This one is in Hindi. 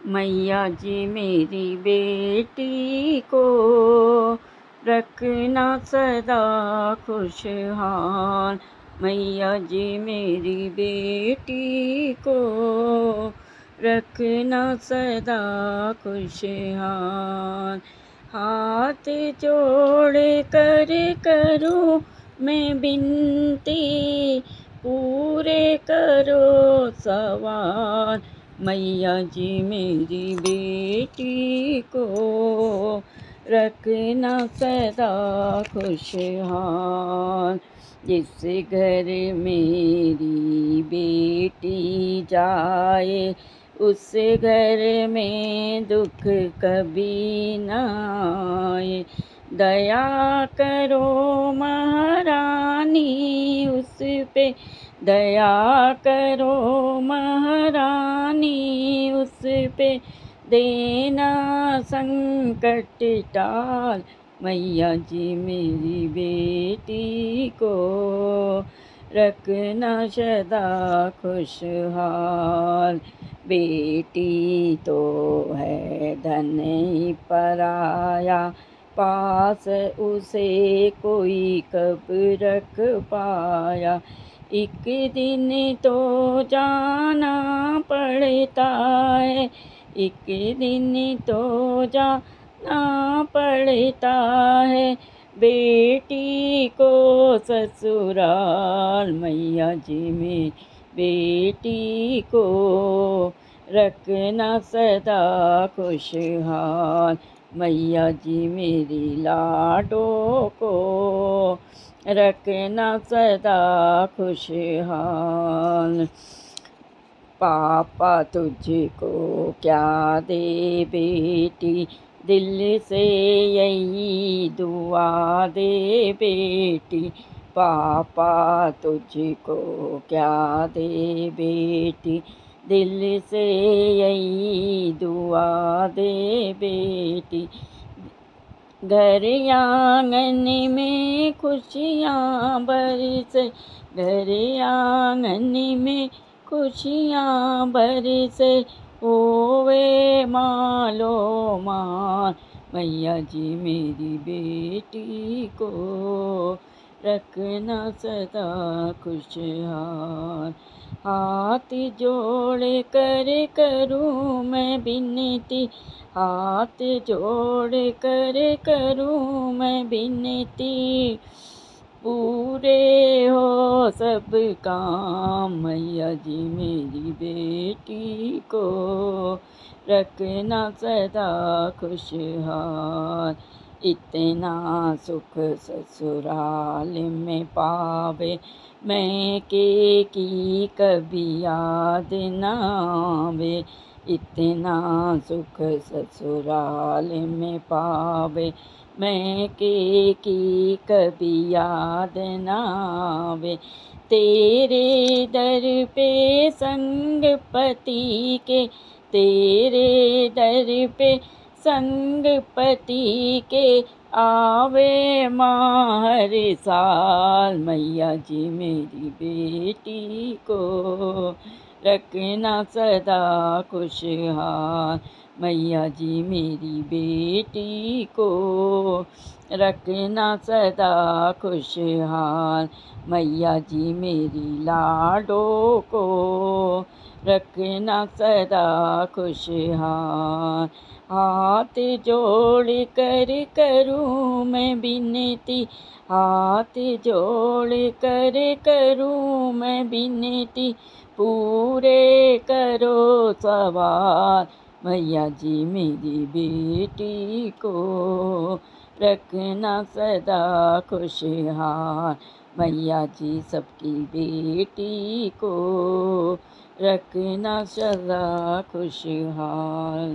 मैया जी मेरी बेटी को रखना सदा खुशहाल। मैया जी मेरी बेटी को रखना सदा खुशहाल। हाथ जोड़ कर करूं मैं बिनती, पूरे करो सवाल। मैया जी मेरी बेटी को रखना सदा खुशहाल। जिस घर मेरी बेटी जाए, उस घर में दुख कभी न आए। दया करो महारानी उस पे, दया करो महारानी उस पे, देना संकट टाल। मैया जी मेरी बेटी को रखना सदा खुशहाल। बेटी तो है धन ही पराया, पास उसे कोई कब रख पाया। एक दिन तो जाना पड़ता है, एक दिन तो जाना पड़ता है बेटी को ससुराल। मैया जी मेरी बेटी को रखना सदा खुशहाल। मैया जी मेरी लाडों को रखना सदा खुशहाल। पापा तुझको क्या दे बेटी, दिल से यही दुआ दे बेटी। पापा तुझको क्या दे बेटी, दिल से यही दुआ दे बेटी। घर आंगन में खुशियाँ बरसे, घर आंगन में खुशियाँ बरसे, होवे मालो माल। मैया जी मेरी बेटी को रखना सदा खुशहाल। हाथ जोड़ कर करूं मैं बिनती, हाथ जोड़ कर करूं मैं बिनती, पूरे हो सब काम। मैया जी मेरी बेटी को रखना सदा खुशहाल। इतना सुख ससुराल में पावे, मैं की कभी याद न आवे। इतना सुख ससुराल में पावे, मैं की कभी याद न आवे। तेरे दर पे संग पति के, तेरे दर पे संग पति के, आवे माँ हर साल। मैया जी मेरी बेटी को रखना सदा खुशहाल। मैया जी मेरी बेटी को रखना सदा खुशहाल। मैया जी मेरी लाडों को रखना सदा खुशहाल। हाथ जोड़ कर करूं मैं बिनती, हाथ जोड़ कर करूं मैं बिनती, पूरे करो सवाल। मैया जी मेरी बेटी को रखना सदा खुशहाल। मैया जी सबकी बेटी को रखना सदा खुशहाल।